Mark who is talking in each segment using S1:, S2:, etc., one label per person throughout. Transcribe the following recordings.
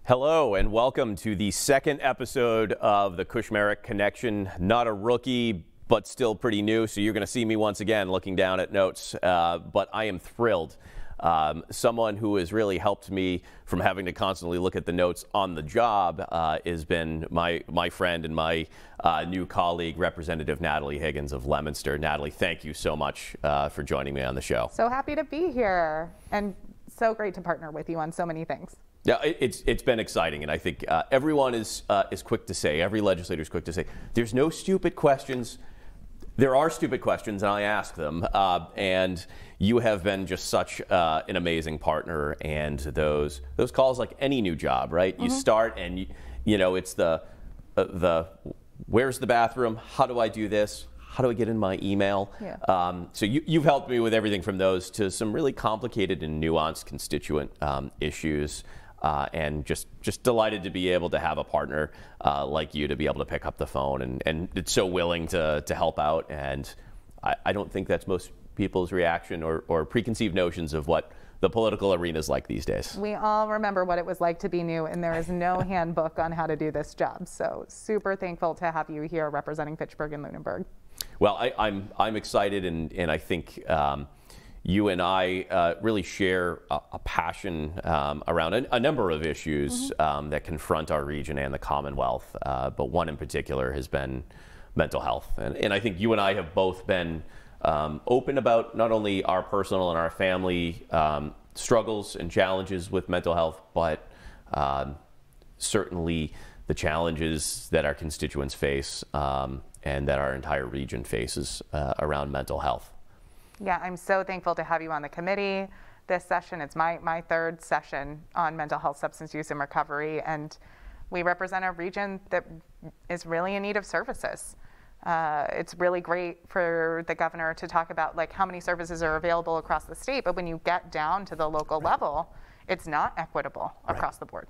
S1: Hello and welcome to the second episode of the Kushmerek Connection. Not a rookie, but still pretty new, so you're going to see me once again looking down at notes, but I am thrilled. Someone who has really helped me from having to constantly look at the notes on the job has been my friend and my new colleague, Representative Natalie Higgins of Leominster. Natalie, thank you so much for joining me on the show.
S2: So happy to be here and so great to partner with you on so many things.
S1: Yeah, it's been exciting, and I think everyone is quick to say, every legislator is quick to say, there's no stupid questions. There are stupid questions, and I ask them, and you have been just such an amazing partner, and those calls, like any new job, right? You start, and you know it's the where's the bathroom? How do I do this? How do I get in my email? Yeah. So you've helped me with everything from those to some really complicated and nuanced constituent issues. And just delighted to be able to have a partner like you to be able to pick up the phone and it's so willing to help out. And I don't think that's most people's reaction or preconceived notions of what the political arena is like these days.
S2: We all remember what it was like to be new, and there is no handbook on how to do this job. So super thankful to have you here representing Fitchburg and Lunenburg.
S1: Well, I'm excited, and I think you and I really share a passion around a number of issues that confront our region and the Commonwealth, but one in particular has been mental health. And I think you and I have both been open about not only our personal and our family struggles and challenges with mental health, but certainly the challenges that our constituents face and that our entire region faces around mental health.
S2: Yeah, I'm so thankful to have you on the committee this session. It's my third session on mental health, substance use, and recovery, and we represent a region that is really in need of services. It's really great for the governor to talk about like how many services are available across the state, but when you get down to the local level, it's not equitable across the board.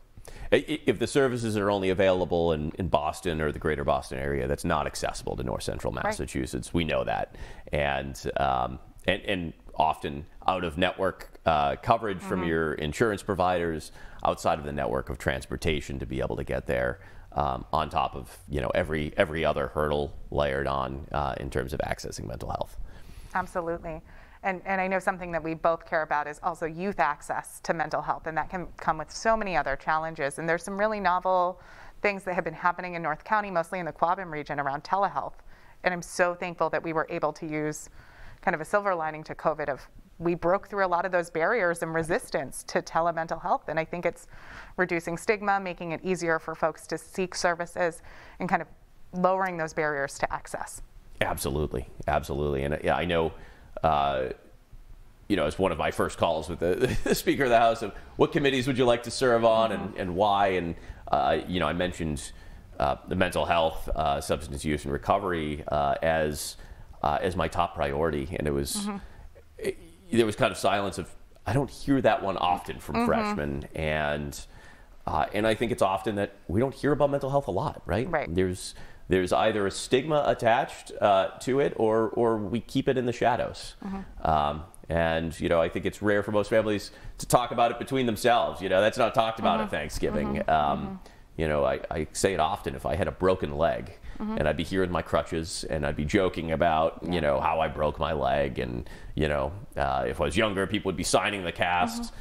S1: If the services are only available in Boston or the greater Boston area, that's not accessible to North Central Massachusetts. Right. We know that. And often out of network coverage from your insurance providers, outside of the network of transportation to be able to get there, on top of every other hurdle layered on in terms of accessing mental health. Absolutely.
S2: And I know something that we both care about is also youth access to mental health, and that can come with so many other challenges. And there's some really novel things that have been happening in North County, mostly in the Quabbin region, around telehealth. And I'm so thankful that we were able to use kind of a silver lining to COVID we broke through a lot of those barriers and resistance to telemental health. And I think it's reducing stigma, making it easier for folks to seek services, and kind of lowering those barriers to access.
S1: Absolutely, absolutely. And I know, it's one of my first calls with the Speaker of the House of what committees would you like to serve on and why. And, I mentioned the mental health, substance use and recovery as my top priority. And it was, there was kind of silence of, I don't hear that one often from freshmen. And I think it's often that we don't hear about mental health a lot, right?
S2: Right.
S1: There's either a stigma attached to it or we keep it in the shadows. And, I think it's rare for most families to talk about it between themselves. That's not talked about at Thanksgiving. I say it often, if I had a broken leg and I'd be here in my crutches and I'd be joking about, how I broke my leg. And, if I was younger, people would be signing the cast.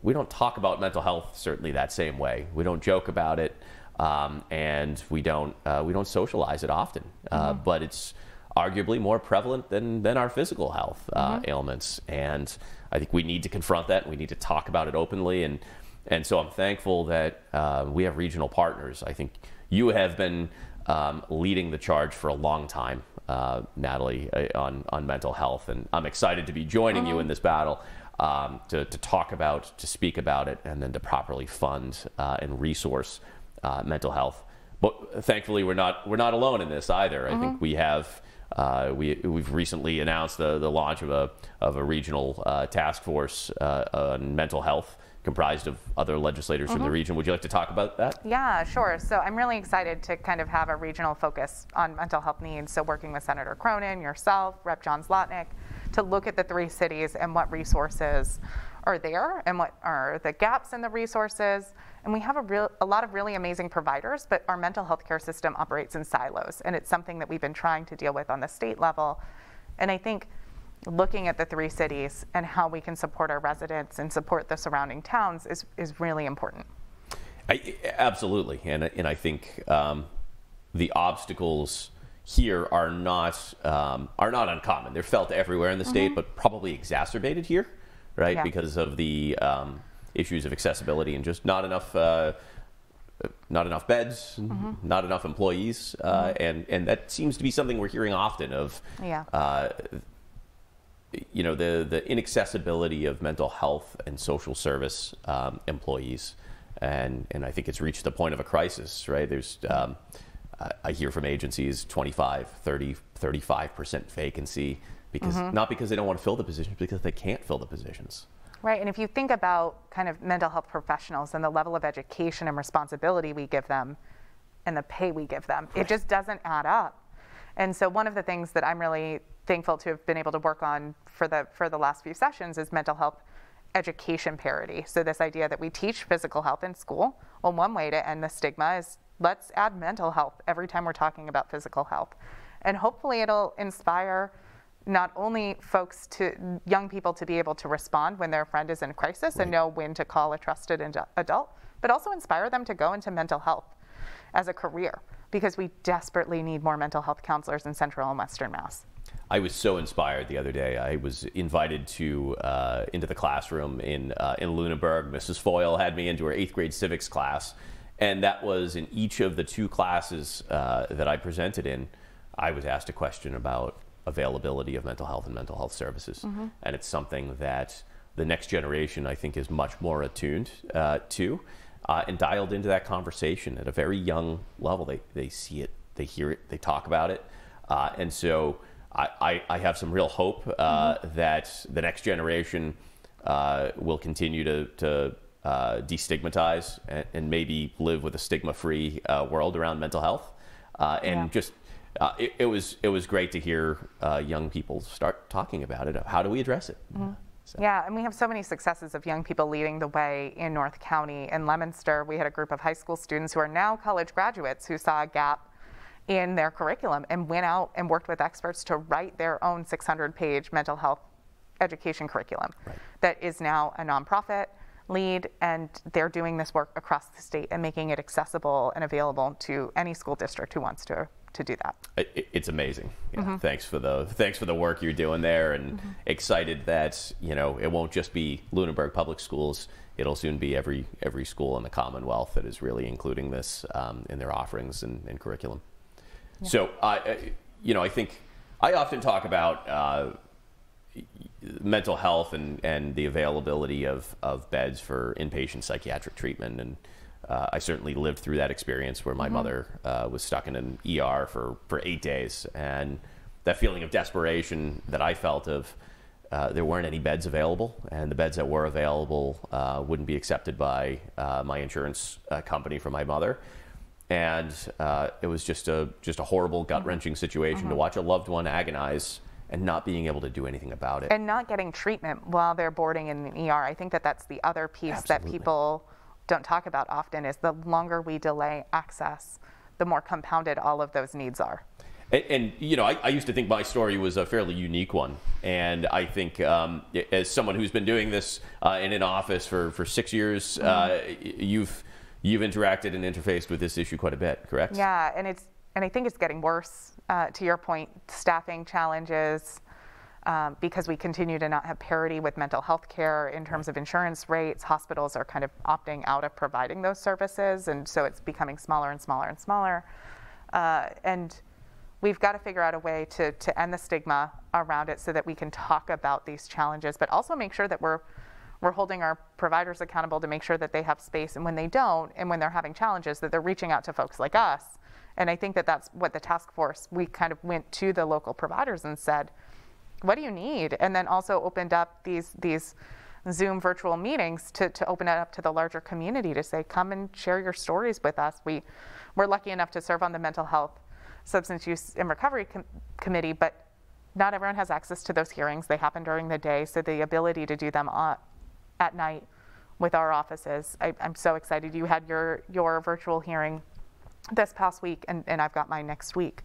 S1: We don't talk about mental health certainly that same way. We don't joke about it. And we don't socialize it often, but it's arguably more prevalent than our physical health ailments. And I think we need to confront that, and we need to talk about it openly. And so I'm thankful that we have regional partners. I think you have been leading the charge for a long time, Natalie, on mental health, and I'm excited to be joining you in this battle. To talk about, to speak about it, and then to properly fund and resource mental health. But thankfully, we're not alone in this either. I think we have we've recently announced the launch of a regional task force on mental health, comprised of other legislators from the region. Would you like to talk about that?
S2: Yeah, sure. So I'm really excited to kind of have a regional focus on mental health needs. So working with Senator Cronin, yourself, Rep. John Zlotnick, to look at the three cities and what resources are there and what are the gaps in the resources. And we have a lot of really amazing providers, but our mental health care system operates in silos. And it's something that we've been trying to deal with on the state level. And I think looking at the 3 cities and how we can support our residents and support the surrounding towns is really important.
S1: Absolutely. And I think the obstacles here are not uncommon. They're felt everywhere in the state, but probably exacerbated here, right?
S2: Yeah.
S1: Because of the issues of accessibility and just not enough beds, not enough employees, and that seems to be something we're hearing often of.
S2: Yeah.
S1: The inaccessibility of mental health and social service employees, and I think it's reached the point of a crisis, right? There's I hear from agencies 25, 30, 35% vacancy because not because they don't want to fill the positions, because they can't fill the positions.
S2: Right, and if you think about kind of mental health professionals and the level of education and responsibility we give them and the pay we give them, it just doesn't add up. And so one of the things that I'm really thankful to have been able to work on for the last few sessions is mental health education parity. So this idea that we teach physical health in school, well, one way to end the stigma is let's add mental health every time we're talking about physical health. And hopefully it'll inspire not only young people to be able to respond when their friend is in crisis and know when to call a trusted adult, but also inspire them to go into mental health as a career, because we desperately need more mental health counselors in Central and Western Mass.
S1: I was so inspired the other day. I was invited into the classroom in Lunenburg. Mrs. Foyle had me into her 8th grade civics class, and that was in each of the 2 classes that I presented in. I was asked a question about availability of mental health and mental health services. And it's something that the next generation, I think, is much more attuned to and dialed into that conversation at a very young level. They see it, they hear it, they talk about it. And so I have some real hope that the next generation will continue to destigmatize and maybe live with a stigma-free world around mental health. It was great to hear young people start talking about it. How do we address it? So.
S2: Yeah, and we have so many successes of young people leading the way in North County. In Leominster, we had a group of high school students who are now college graduates who saw a gap in their curriculum and went out and worked with experts to write their own 600-page mental health education curriculum that is now a nonprofit lead, and they're doing this work across the state and making it accessible and available to any school district who wants to do that.
S1: It's amazing. Yeah, thanks for the work you're doing there, and excited that it won't just be Lunenburg Public Schools. It'll soon be every school in the Commonwealth that is really including this in their offerings and curriculum. Yeah. So I think I often talk about mental health and the availability of beds for inpatient psychiatric treatment, and I certainly lived through that experience where my mother was stuck in an ER for 8 days, and that feeling of desperation that I felt of there weren't any beds available, and the beds that were available wouldn't be accepted by my insurance company for my mother. And it was just a horrible, gut-wrenching situation to watch a loved one agonize and not being able to do anything about it.
S2: And not getting treatment while they're boarding in an ER. I think that's the other piece that people don't talk about often, is the longer we delay access, the more compounded all of those needs are.
S1: And I used to think my story was a fairly unique one. And I think as someone who's been doing this in an office for 6 years, you've interacted and interfaced with this issue quite a bit, correct?
S2: Yeah, and I think it's getting worse. To your point, staffing challenges, because we continue to not have parity with mental health care in terms of insurance rates. Hospitals are kind of opting out of providing those services, and so it's becoming smaller and smaller and smaller. And we've got to figure out a way to end the stigma around it so that we can talk about these challenges, but also make sure that we're holding our providers accountable to make sure that they have space, and when they don't, and when they're having challenges, that they're reaching out to folks like us. And I think that's what the task force, we kind of went to the local providers and said, what do you need? And then also opened up these Zoom virtual meetings to open it up to the larger community to say, come and share your stories with us. We're lucky enough to serve on the Mental Health, Substance Use and Recovery Committee, but not everyone has access to those hearings. They happen during the day, so the ability to do them at night with our offices. I'm so excited. You had your virtual hearing this past week, and I've got mine next week.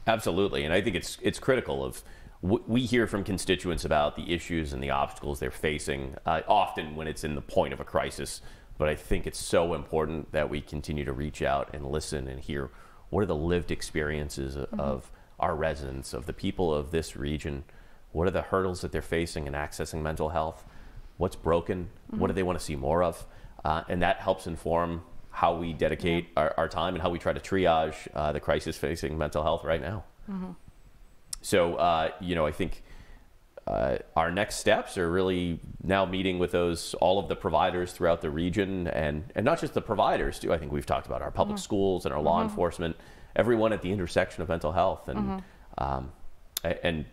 S1: Absolutely, and I think it's critical of. We hear from constituents about the issues and the obstacles they're facing, often when it's in the point of a crisis. But I think it's so important that we continue to reach out and listen and hear what are the lived experiences of our residents, of the people of this region. What are the hurdles that they're facing in accessing mental health? What's broken? What do they want to see more of? And that helps inform how we dedicate our time and how we try to triage the crisis facing mental health right now. So, I think our next steps are really now meeting with all of the providers throughout the region, and not just the providers too. I think we've talked about our public schools and our law enforcement, everyone at the intersection of mental health. And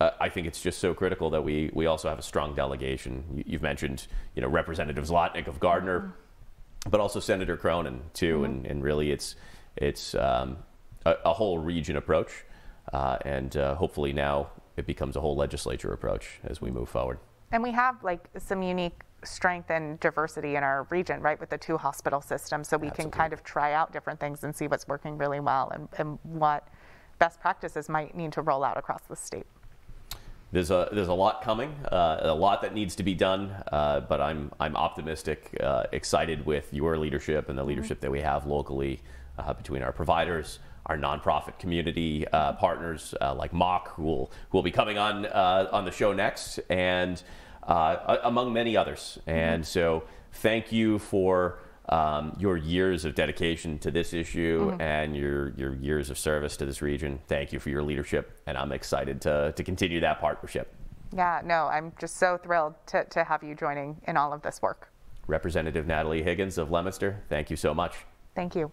S1: I think it's just so critical that we also have a strong delegation. You've mentioned, Representative Zlotnick of Gardner, but also Senator Cronin too. And really it's a whole region approach. And hopefully now it becomes a whole legislature approach as we move forward. And
S2: we have some unique strength and diversity in our region, right, with the 2 hospital systems, so we can kind of try out different things and see what's working really well and what best practices might need to roll out across the state.
S1: There's a lot coming, a lot that needs to be done, but I'm optimistic, excited with your leadership and the leadership that we have locally between our providers, our nonprofit community partners like Mock, who will be coming on the show next, and among many others. And so thank you for your years of dedication to this issue and your years of service to this region. Thank you for your leadership, and I'm excited to continue that partnership.
S2: Yeah, no, I'm just so thrilled to have you joining in all of this work.
S1: Representative Natalie Higgins of Leominster, thank you so much.
S2: Thank you.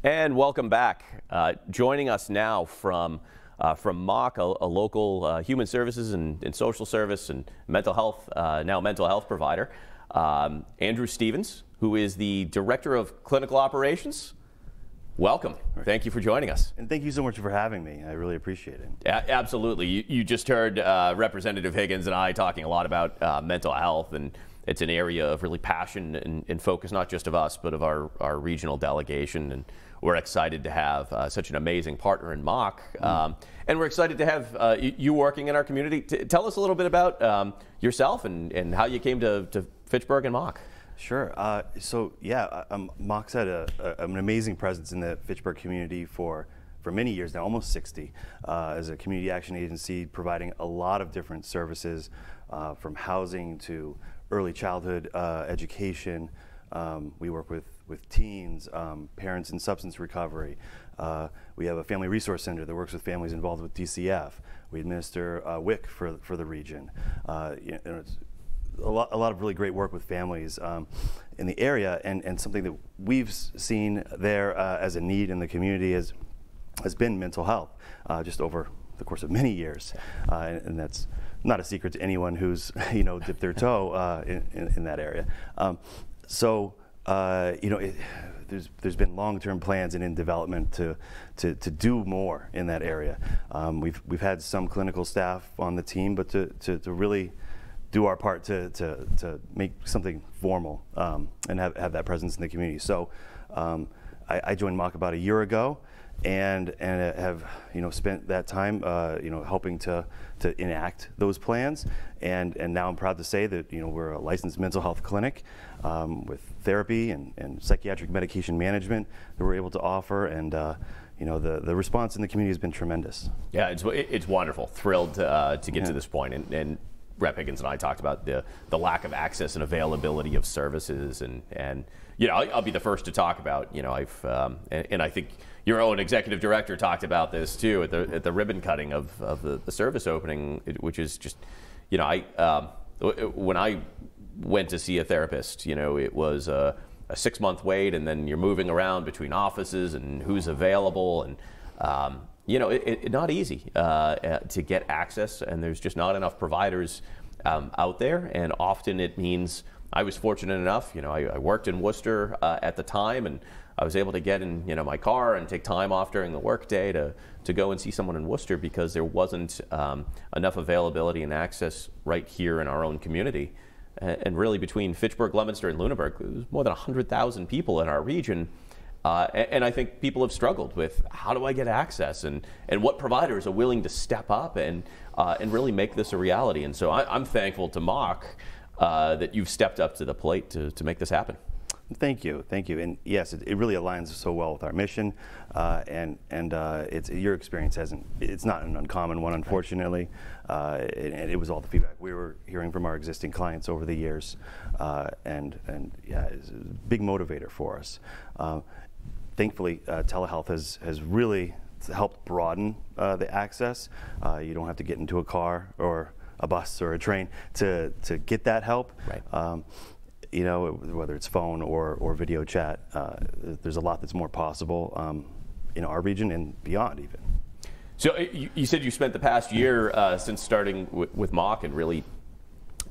S1: And welcome back. Joining us now from Mock, a local human services and social service and mental health provider, Andrew Stevens, who is the Director of Clinical Operations. Welcome. Thank you for joining us.
S3: And thank you so much for having me. I really appreciate it.
S1: Absolutely. You just heard Representative Higgins and I talking a lot about mental health, and it's an area of really passion and focus, not just of us, but of our regional delegation. And we're excited to have such an amazing partner in Mock. And we're excited to have you working in our community. Tell us a little bit about yourself and how you came to Fitchburg and Mock.
S3: Sure. Mock's had an amazing presence in the Fitchburg community for many years now, almost 60, as a community action agency providing a lot of different services, from housing to early childhood education. We work with teens, parents in substance recovery. We have a family resource center that works with families involved with DCF. We administer WIC for the region. It's a lot of really great work with families in the area, and something that we've seen there as a need in the community has been mental health, just over the course of many years, and that's not a secret to anyone who's dipped their toe in that area. There's been long-term plans and in development to do more in that area. We've had some clinical staff on the team, but to really do our part to make something formal and have that presence in the community. So I joined Mock about a year ago, and have spent that time helping to enact those plans, and now I'm proud to say that we're a licensed mental health clinic with therapy and psychiatric medication management that we're able to offer, and the response in the community has been tremendous.
S1: Yeah, it's wonderful. Thrilled to get to this point, and Rep. Higgins and I talked about the lack of access and availability of services, and I'll be the first to talk about and I think your own executive director talked about this too at the ribbon cutting of the service opening, which is just when I went to see a therapist, it was a 6-month wait, and then you're moving around between offices and who's available, and it's not easy to get access, and there's just not enough providers out there, and often it means I was fortunate enough, I worked in Worcester at the time, and I was able to get in my car and take time off during the workday to go and see someone in Worcester, because there wasn't enough availability and access right here in our own community. And really between Fitchburg, Leominster, and Lunenburg, there's more than 100,000 people in our region. And I think people have struggled with how do I get access, and what providers are willing to step up and really make this a reality. And so I'm thankful to Mock that you've stepped up to the plate to make this happen.
S3: Thank you. And yes, it really aligns so well with our mission, and it's your experience it's not an uncommon one, unfortunately, and it was all the feedback we were hearing from our existing clients over the years, and yeah, it's a big motivator for us. Thankfully, telehealth has really helped broaden the access. You don't have to get into a car or a bus or a train to get that help.
S1: Right.
S3: Whether it's phone or video chat, there's a lot that's more possible in our region and beyond even.
S1: So you said you spent the past year since starting with Mock and really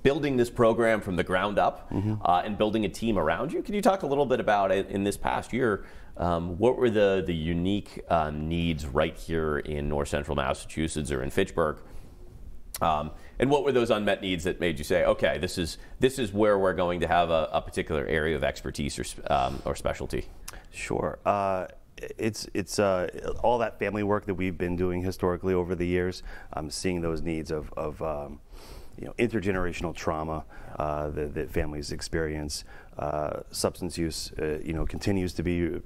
S1: building this program from the ground up, and building a team around you. Can you talk a little bit about it in this past year? What were the unique needs right here in North Central Massachusetts or in Fitchburg? And what were those unmet needs that made you say, okay, this is where we're going to have a particular area of expertise or specialty?
S3: Sure. It's all that family work that we've been doing historically over the years. Seeing those needs of intergenerational trauma that families experience. Substance use, continues to be,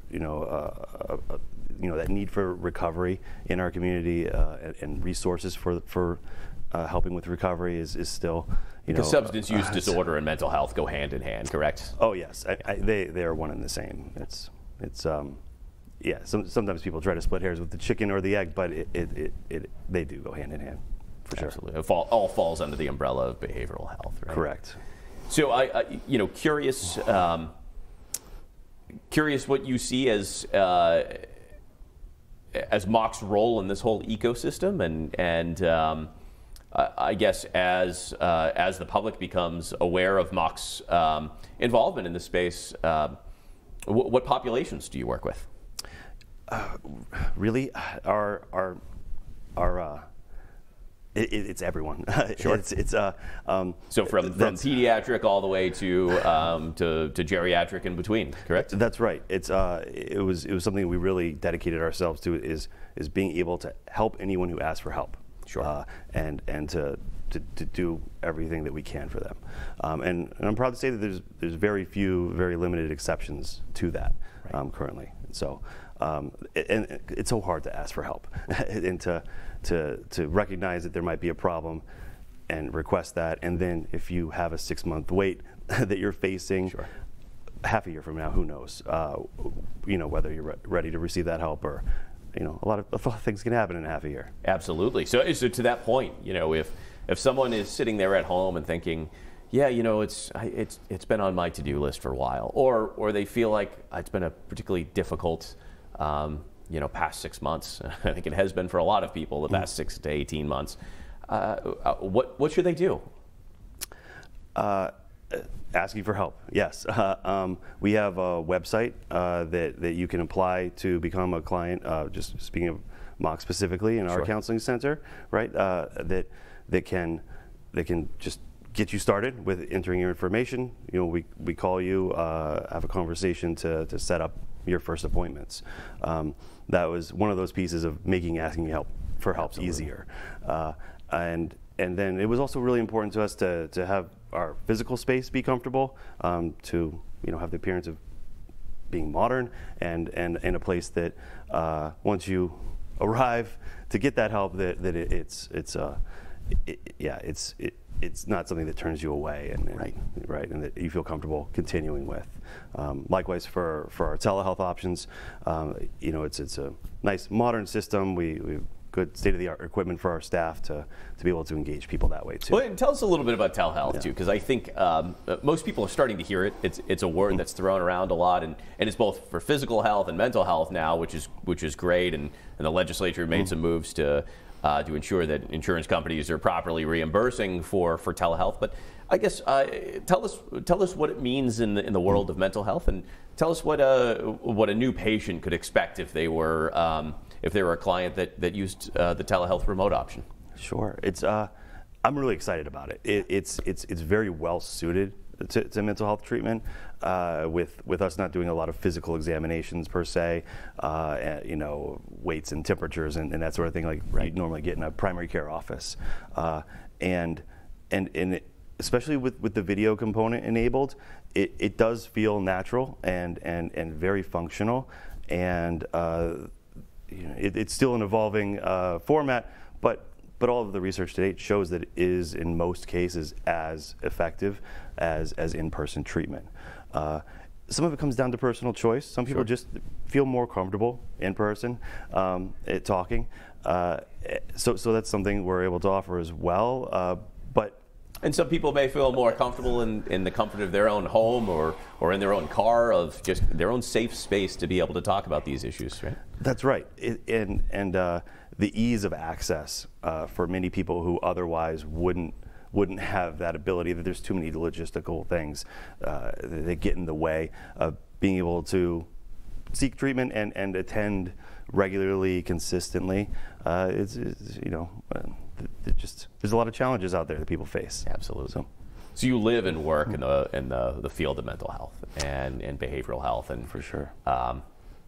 S3: that need for recovery in our community, and resources for helping with recovery is still,
S1: because substance use disorder and mental health go hand in hand, correct?
S3: Oh yes, they are one and the same. Sometimes people try to split hairs with the chicken or the egg, but they do go hand in hand, for sure.
S1: Absolutely, it all falls under the umbrella of behavioral health, right?
S3: Correct.
S1: So curious what you see as Mock's role in this whole ecosystem, and I guess as the public becomes aware of Mock's involvement in this space, what populations do you work with?
S3: Really, it's everyone.
S1: Sure.
S3: It's
S1: so from pediatric all the way to geriatric in between, correct?
S3: That's right. It was something we really dedicated ourselves to, is being able to help anyone who asks for help.
S1: Sure.
S3: And to do everything that we can for them. And I'm proud to say that there's very limited exceptions to that, right, currently. So and it's so hard to ask for help and to recognize that there might be a problem and request that, and then if you have a 6-month wait that you're facing,
S1: sure,
S3: half a year from now, who knows? Whether you're ready to receive that help, or a lot of things can happen in half a year.
S1: Absolutely. So to that point, if someone is sitting there at home and thinking, yeah, it's been on my to-do list for a while, or they feel like it's been a particularly difficult past 6 months. I think it has been for a lot of people the past 6 to 18 months. what should they do?
S3: Asking for help, yes. We have a website that you can apply to become a client, just speaking of Mock specifically in our counseling center, right? That can just get you started with entering your information. You know, we call you, have a conversation to set up your first appointments. That was one of those pieces of making asking for help easier. And then it was also really important to us to have our physical space be comfortable, to have the appearance of being modern and in a place that once you arrive to get that help, that it's not something that turns you away, and that you feel comfortable continuing with. Likewise for our telehealth options, it's a nice modern system. We've good state-of-the-art equipment for our staff to be able to engage people that way too.
S1: Well, and tell us a little bit about telehealth too, because I think most people are starting to hear it. It's a word that's thrown around a lot, and it's both for physical health and mental health now, which is great. And the legislature made some moves to ensure that insurance companies are properly reimbursing for telehealth. But I guess tell us what it means in the world of mental health, and tell us what a new patient could expect if they were a client that used the telehealth remote option.
S3: Sure, I'm really excited about it. It's very well suited to mental health treatment, with us not doing a lot of physical examinations per se, weights and temperatures and that sort of thing like you'd normally get in a primary care office, and especially with the video component enabled, it does feel natural and very functional, and it's still an evolving format, but all of the research to date shows that it is in most cases as effective as in-person treatment. Some of it comes down to personal choice. Some people just feel more comfortable in person talking, so that's something we're able to offer as well.
S1: And some people may feel more comfortable in the comfort of their own home or in their own car, of just their own safe space to be able to talk about these issues, right?
S3: That's right. And the ease of access for many people who otherwise wouldn't have that ability, that there's too many logistical things that get in the way of being able to seek treatment and attend regularly, consistently. There's a lot of challenges out there that people face.
S1: Absolutely. So you live and work in the field of mental health and behavioral health, and
S3: for sure.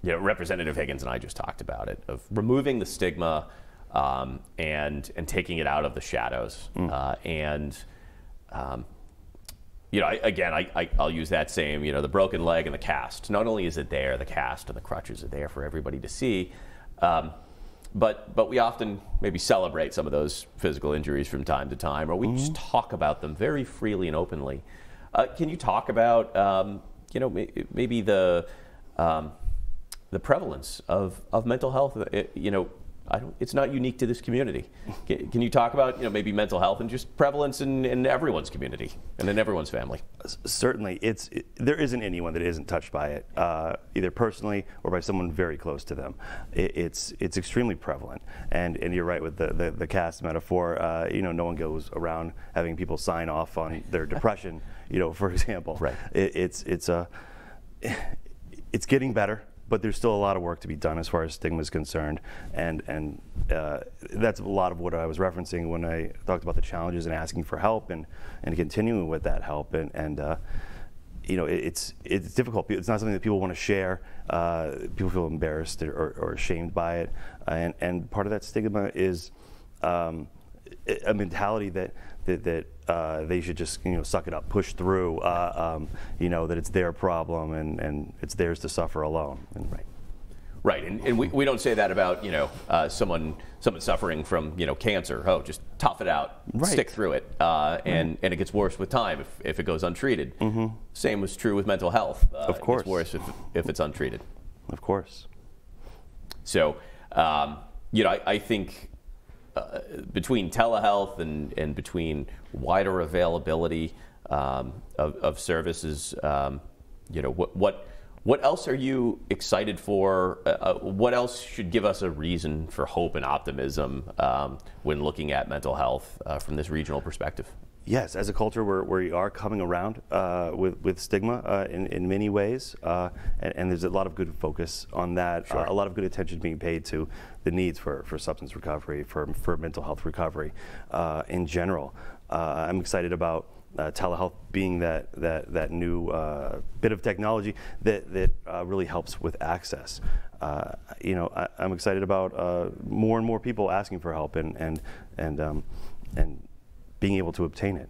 S1: Representative Higgins and I just talked about it, of removing the stigma and taking it out of the shadows. I'll use that same, the broken leg and the cast. Not only is it there, the cast and the crutches are there for everybody to see, but we often maybe celebrate some of those physical injuries from time to time, or we just talk about them very freely and openly. Can you talk about, maybe the prevalence of mental health? It's not unique to this community. Can you talk about, maybe mental health and just prevalence in everyone's community and in everyone's family?
S3: Certainly, there isn't anyone that isn't touched by it, either personally or by someone very close to them. It's extremely prevalent, and you're right with the cast metaphor. No one goes around having people sign off on their depression, for example. Right. It's getting better, but there's still a lot of work to be done as far as stigma is concerned, and that's a lot of what I was referencing when I talked about the challenges in asking for help and continuing with that help, and it's difficult. It's not something that people want to share. People feel embarrassed or ashamed by it, and part of that stigma is a mentality that they should just suck it up, push through, that it's their problem and it's theirs to suffer alone.
S1: Right, and we don't say that about someone suffering from cancer. Oh, just tough it out, stick through it, and it gets worse with time if it goes untreated. Same was true with mental health. Of course, it gets worse if it's untreated.
S3: Of course.
S1: So, I think. Between telehealth and between wider availability of services, What else are you excited for? What else should give us a reason for hope and optimism when looking at mental health from this regional perspective?
S3: Yes, as a culture, we are coming around with stigma in many ways, and there's a lot of good focus on that.
S1: Sure.
S3: A lot of good attention being paid to the needs for substance recovery, for mental health recovery in general. I'm excited about telehealth being that new bit of technology that really helps with access. I'm excited about more and more people asking for help and being able to obtain it.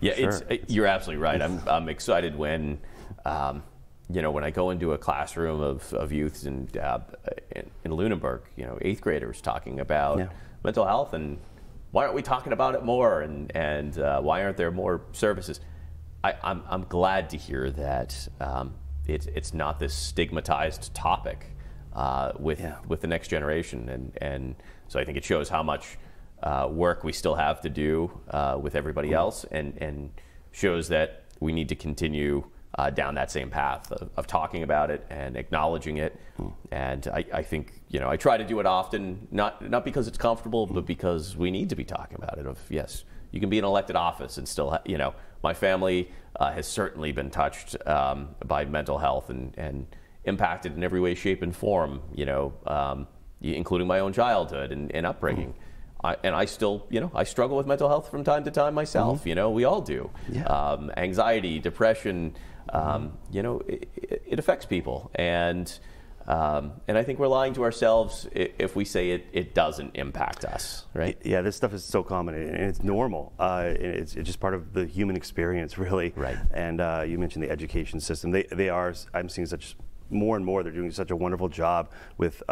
S1: Yeah,
S3: Sure.
S1: You're absolutely right. I'm excited when when I go into a classroom of youths in Lunenburg, 8th graders talking about mental health, and why aren't we talking about it more, and why aren't there more services? I'm glad to hear that it's not this stigmatized topic with the next generation, and so I think it shows how much work we still have to do with everybody else, and shows that we need to continue down that same path of talking about it and acknowledging it. And I think I try to do it often, not because it's comfortable, but because we need to be talking about it. Yes, you can be in elected office and still my family has certainly been touched by mental health and impacted in every way, shape, and form. Including my own childhood and upbringing. I still, I struggle with mental health from time to time myself. We all do. Yeah. Anxiety, depression, it affects people, and I think we're lying to ourselves if we say it doesn't impact us, right? Yeah,
S3: this stuff is so common and it's normal. It's just part of the human experience, really.
S1: Right.
S3: And you mentioned the education system. They are. I'm seeing more and more, they're doing such a wonderful job with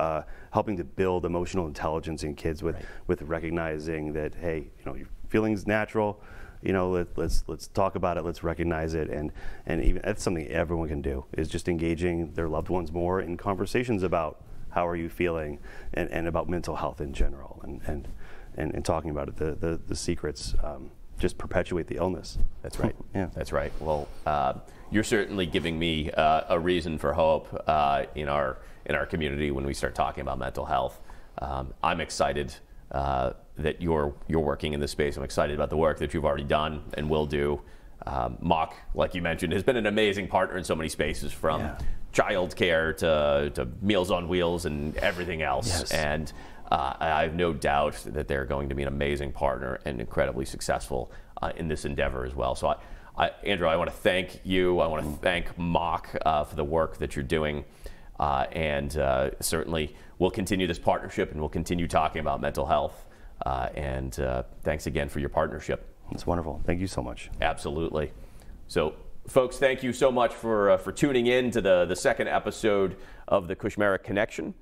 S3: helping to build emotional intelligence in kids with recognizing that, hey, your feelings natural, let's talk about it, let's recognize it, and even that's something everyone can do, is just engaging their loved ones more in conversations about how are you feeling and about mental health in general, and talking about it. The secrets just perpetuate the illness.
S1: That's right.
S3: Yeah.
S1: That's right. Well, you're certainly giving me a reason for hope in our community when we start talking about mental health. I'm excited that you're working in this space. I'm excited about the work that you've already done and will do. Mock, like you mentioned, has been an amazing partner in so many spaces, from child care to Meals on Wheels and everything else.
S3: Yes.
S1: And I have no doubt that they're going to be an amazing partner and incredibly successful in this endeavor as well. So, Andrew, I want to thank you. I want to thank Mock for the work that you're doing. And certainly we'll continue this partnership, and we'll continue talking about mental health. And thanks again for your partnership.
S3: It's wonderful. Thank you so much.
S1: Absolutely. So, folks, thank you so much for tuning in to the second episode of the Kushmerek Connection.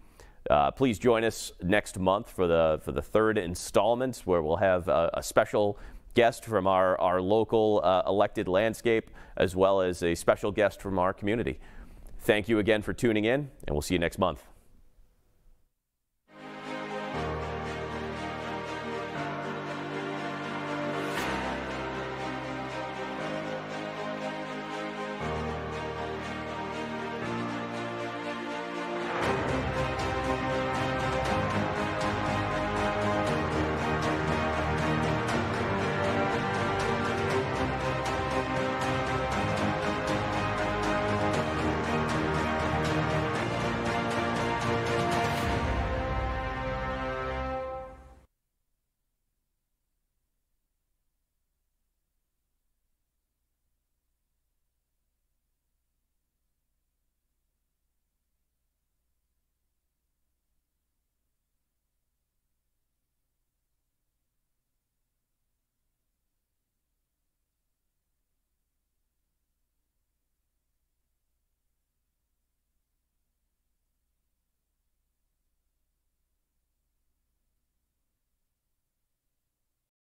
S1: Please join us next month for the third installment, where we'll have a special guest from our local elected landscape, as well as a special guest from our community. Thank you again for tuning in, and we'll see you next month.